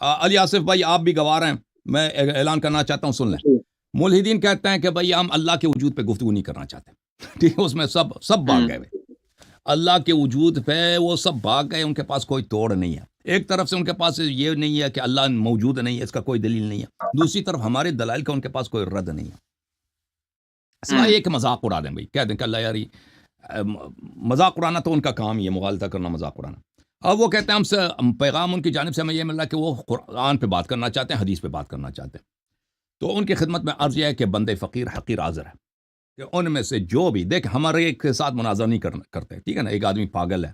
علی آصف بھائی آپ بھی گوار ہیں، میں اعلان کرنا چاہتا ہوں، سن لیں. جی ملحدین کہتے ہیں کہ بھائی ہم اللہ کے وجود پہ گفتگو نہیں کرنا چاہتے. ٹھیک ہے، اس میں سب بھاگ گئے ہوئے. اللہ کے وجود پہ وہ سب بھاگ گئے، ان کے پاس کوئی توڑ نہیں ہے. ایک طرف سے ان کے پاس یہ نہیں ہے کہ اللہ موجود نہیں ہے، اس کا کوئی دلیل نہیں ہے. دوسری طرف ہمارے دلائل کا ان کے پاس کوئی رد نہیں ہے، سوائے یہ کہ مذاق اڑا دیں. بھائی کہہ دیں کہ اللہ یاری، مذاق اڑانا تو ان کا کام ہی ہے، مغالطہ کرنا، مذاق اڑانا. اب وہ کہتے ہیں ہم سے پیغام ان کی جانب سے ہمیں یہ مل رہا ہے کہ وہ قرآن پہ بات کرنا چاہتے ہیں، حدیث پہ بات کرنا چاہتے ہیں. تو ان کی خدمت میں عرض یہ ہے کہ بندے فقیر حقیر حاضر ہے کہ ان میں سے جو بھی دیکھ ہمارے ایک ساتھ مناظرہ نہیں کرتے. ٹھیک ہے نا، ایک آدمی پاگل ہے،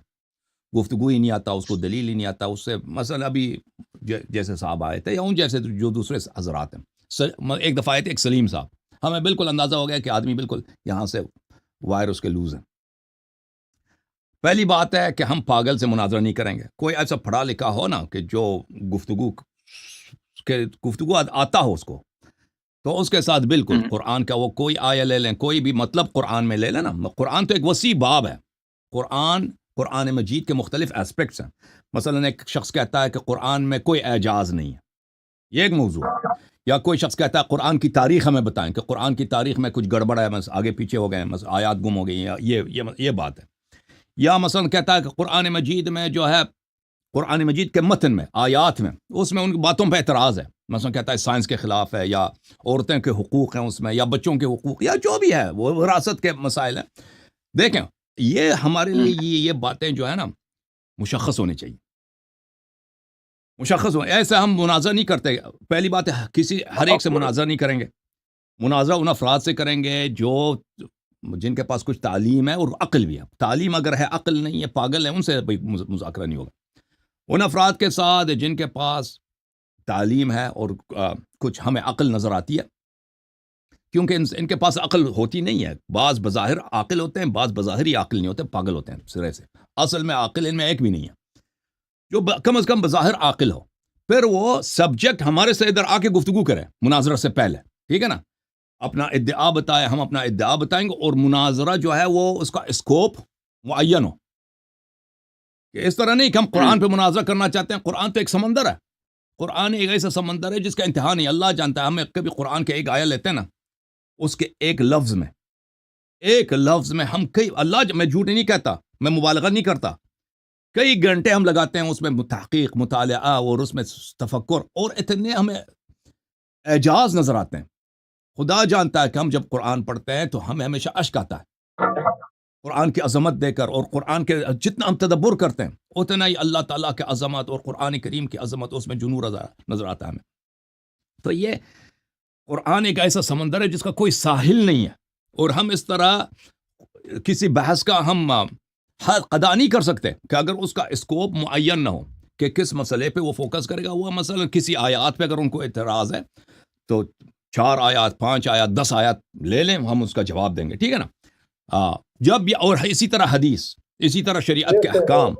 گفتگو ہی نہیں آتا اس کو، دلیل ہی نہیں آتا اس سے. مثلا ابھی جیسے صاحب آئے تھے یا ان جیسے جو دوسرے حضرات ہیں، ایک دفعہ آئے تھے ایک سلیم صاحب، ہمیں بالکل اندازہ ہو گیا کہ آدمی بالکل یہاں سے وائرس کے لوز ہیں. پہلی بات ہے کہ ہم پاگل سے مناظرہ نہیں کریں گے. کوئی ایسا پڑھا لکھا ہو نا کہ جو گفتگو آتا ہو اس کو، تو اس کے ساتھ بالکل قرآن کا وہ کوئی آیا لے لیں، کوئی بھی مطلب قرآن میں لے لیں نا. قرآن تو ایک وسیع باب ہے. قرآن مجید کے مختلف اسپیکٹس ہیں. مثلا ایک شخص کہتا ہے کہ قرآن میں کوئی اعجاز نہیں ہے، یہ ایک موضوع ہے. یا کوئی شخص کہتا ہے قرآن کی تاریخ ہمیں بتائیں کہ قرآن کی تاریخ میں کچھ گڑبڑ ہے، آگے پیچھے ہو گئے ہیں، آیات گم ہو گئی ہیں، یہ بات ہے. یا مثلا کہتا ہے کہ قرآن مجید میں جو ہے، قرآن مجید کے متن میں، آیات میں، اس میں ان باتوں پہ اعتراض ہے. مثلا کہتا ہے سائنس کے خلاف ہے، یا عورتیں کے حقوق ہیں اس میں، یا بچوں کے حقوق، یا جو بھی ہے وہ وراثت کے مسائل ہیں. دیکھیں یہ ہمارے لیے یہ باتیں جو ہے نا مشخص ہونی چاہیے، مشخص ہو. ایسے ہم مناظرہ نہیں کرتے. پہلی بات ہے ہر ایک سے مناظرہ نہیں کریں گے. مناظرہ ان افراد سے کریں گے جن کے پاس کچھ تعلیم ہے اور عقل بھی ہے. تعلیم اگر ہے، عقل نہیں ہے، پاگل ہے، ان سے مذاکرہ نہیں ہوگا. ان افراد کے ساتھ جن کے پاس تعلیم ہے اور کچھ ہمیں عقل نظر آتی ہے، کیونکہ ان کے پاس عقل ہوتی نہیں ہے. بعض بظاہر عاقل ہوتے ہیں، بعض بظاہر ہی عاقل نہیں ہوتے، پاگل ہوتے ہیں سرے سے. اصل میں عاقل ان میں ایک بھی نہیں ہے جو کم از کم بظاہر عاقل ہو. پھر وہ سبجیکٹ ہمارے سے ادھر آ کے گفتگو کرے مناظرہ سے پہلے. ٹھیک ہے نا، اپنا ادعا بتائے، ہم اپنا ادعا بتائیں گے، اور مناظرہ جو ہے وہ اس کا اسکوپ معین ہو. کہ اس طرح نہیں کہ ہم قرآن پہ مناظرہ کرنا چاہتے ہیں. قرآن تو ایک سمندر ہے. قرآن ایک ایسا سمندر ہے جس کا انتہا نہیں. اللہ جانتا ہے. ہمیں کبھی قرآن کے ایک آیہ لیتے ہیں نا، اس کے ایک لفظ میں ہم اللہ، میں جھوٹ نہیں کہتا، میں مبالغہ نہیں کرتا، کئی گھنٹے ہم لگاتے ہیں اس میں تحقیق، مطالعہ، اور اس میں تفکر، اور اتنے ہمیں اعجاز نظر آتے ہیں. خدا جانتا ہے کہ ہم جب قرآن پڑھتے ہیں تو ہمیں ہمیشہ اشک آتا ہے قرآن کی عظمت دے کر. اور قرآن کے جتنا ہم تدبر کرتے ہیں اتنا ہی اللہ تعالیٰ کے عظمت اور قرآن کریم کی عظمت اس میں جنور نظر آتا ہے ہمیں. تو یہ قرآن ایک ایسا سمندر ہے جس کا کوئی ساحل نہیں ہے. اور ہم اس طرح کسی بحث کا ہم حد ادا نہیں کر سکتے کہ اگر اس کا اسکوپ معین نہ ہو کہ کس مسئلے پہ وہ فوکس کرے گا. وہ مثلا کسی آیات پہ اگر ان کو اعتراض ہے تو 4 آیات، 5 آیات، 10 آیات لے لیں، ہم اس کا جواب دیں گے. ٹھیک ہے نا. جب بھی، اور اسی طرح حدیث، اسی طرح شریعت کے احکام.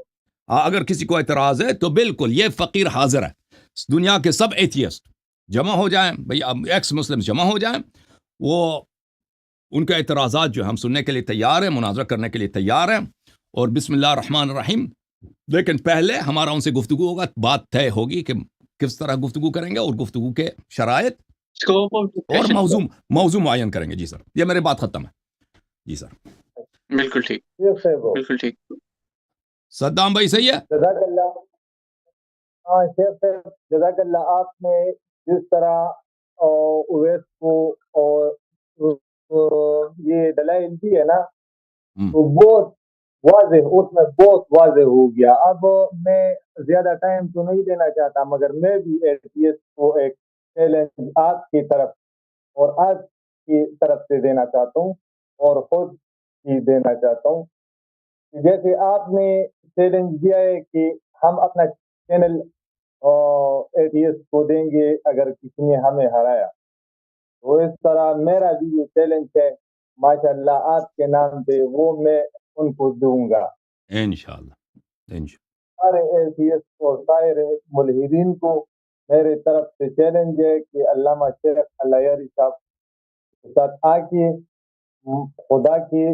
اگر کسی کو اعتراض ہے تو بالکل یہ فقیر حاضر ہے. دنیا کے سب ایتھیسٹ جمع ہو جائیں، بھئی ایکس مسلم جمع ہو جائیں، وہ ان کے اعتراضات جو ہم سننے کے لیے تیار ہیں، مناظرہ کرنے کے لیے تیار ہیں. اور بسم اللہ الرحمن الرحیم. لیکن پہلے ہمارا ان سے گفتگو ہوگا، بات طے ہوگی کہ کس طرح گفتگو کریں گے، اور گفتگو کے شرائط اور موضوع معین کریں گے. جی سر، یہ میری بات ختم ہے. جی سر. بالکل ٹھیک، بالکل ٹھیک. صدام بھائی صحیح ہے. جزاک اللہ. ہاں شیخ صاحب جزاک اللہ. آپ نے جس طرح اویس کو اور یہ دلائل دی ہے نا، تو بہت واضح، اس میں بہت واضح ہو گیا. اب میں زیادہ ٹائم تو نہیں دینا چاہتا، مگر میں بھی ایتھیسٹ کو ایک چیلنج آپ کی طرف اور آج کی طرف سے دینا چاہتا ہوں، اور خود ہی دینا چاہتا ہوں. جیسے آپ نے چیلنج دیا ہے کہ ہم اپنا چینل ایتھیسٹ کو دیں گے اگر کسی نے ہمیں ہرایا، تو اس طرح میرا بھی یہ چیلنج ہے ماشاءاللہ آپ کے نام پہ، وہ میں ان کو دوں گا انشاءاللہ. سارے ایتھیسٹ اور سارے ملحدین کو میرے طرف سے چیلنج ہے کہ علامہ شیخ الایاری صاحب کے ساتھ آ کے خدا کے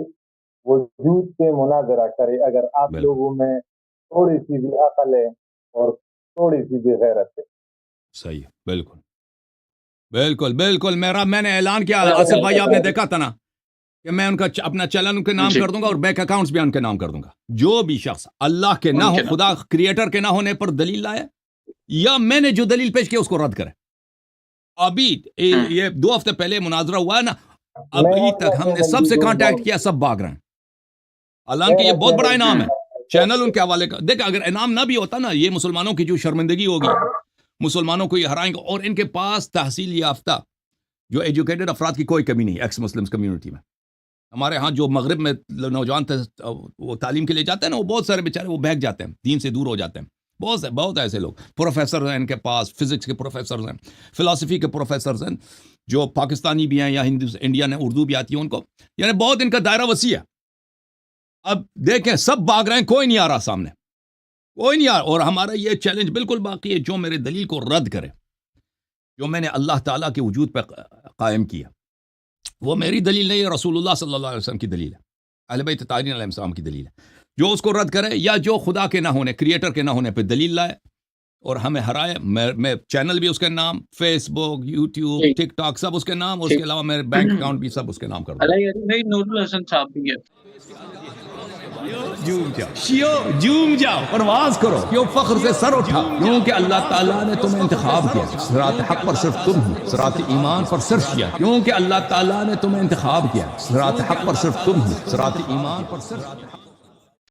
وجود سے مناظرہ کرے اگر آپ لوگوں میں تھوڑی سی بھی عقل ہے اور تھوڑی سی بھی غیرت ہے. صحیح ہے، بالکل بالکل بالکل. میں نے اعلان کیا آصف بھائی، آپ نے دیکھا تھا نا کہ میں ان کا اپنا چینل ان کے نام جی کر دوں گا اور بینک اکاؤنٹس بھی ان کے نام کر دوں گا. جو بھی شخص اللہ کے نہ ان ہو، کے نام. خدا کریٹر کے نہ ہونے پر دلیل لائے یا میں نے جو دلیل پیش کی اس کو رد کرے. ابھی یہ 2 ہفتے پہلے مناظرہ ہوا ہے نا، ابھی تک ہم نے سب سے کانٹیکٹ کیا، سب بھاگ رہے ہیں. حالانکہ یہ بہت بڑا انعام ہے چینل ان کے حوالے کا. دیکھ اگر انعام نہ بھی ہوتا نا، یہ مسلمانوں کی جو شرمندگی ہوگی، مسلمانوں کو یہ ہرائیں گے. اور ان کے پاس تحصیل یافتہ جو ایجوکیٹڈ افراد کی کوئی کمی نہیں ایکس مسلمز کمیونٹی میں. ہمارے ہاں جو مغرب میں نوجوان وہ تعلیم کے لیے جاتے ہیں نا، وہ بہت سارے بیچارے وہ بہک جاتے ہیں، دین سے دور ہو جاتے ہیں. بہت ایسے لوگ پروفیسر ہیں ان کے پاس، فزکس کے پروفیسرز ہیں، فلسفی کے پروفیسرز ہیں، جو پاکستانی بھی ہیں یا انڈین ہیں، اردو بھی آتی ہے ان کو. یعنی بہت ان کا دائرہ وسیع ہے. اب دیکھیں سب بھاگ رہے ہیں، کوئی نہیں آ رہا سامنے، کوئی نہیں آ رہا. اور ہمارا یہ چیلنج بالکل باقی ہے، جو میرے دلیل کو رد کرے، جو میں نے اللہ تعالیٰ کے وجود پہ قائم کیا، وہ میری دلیل نہیں ہے، رسول اللہ صلی اللہ علیہ وسلم کی دلیل ہے، اہل بیت طاہرین علیہ السلام کی دلیل ہے. جو اس کو رد کرے یا جو خدا کے نہ ہونے، کریٹر کے نہ ہونے پہ دلیل لائے اور ہمیں ہرائے. میں چینل بھی اس کے نام، فیس بک، یوٹیوب، ٹک ٹاک سب اس کے نام، اور اس کے علاوہ میرے بینک اکاؤنٹ بھی سب اس کے نام کر دوں. نور الحسن صاحب بھی ہے. جوم جاؤ، پرواز کرو، کیوں فخر سے سر اٹھا، کیونکہ اللہ تعالیٰ نے تمہیں انتخاب کیا. صراط حق پر صرف تم ہو، صراط ایمان پر صرف کیا، کیونکہ اللہ تعالیٰ نے تمہیں انتخاب کیا. صراط حق پر صرف تم ہو، صراط ایمان پر صرف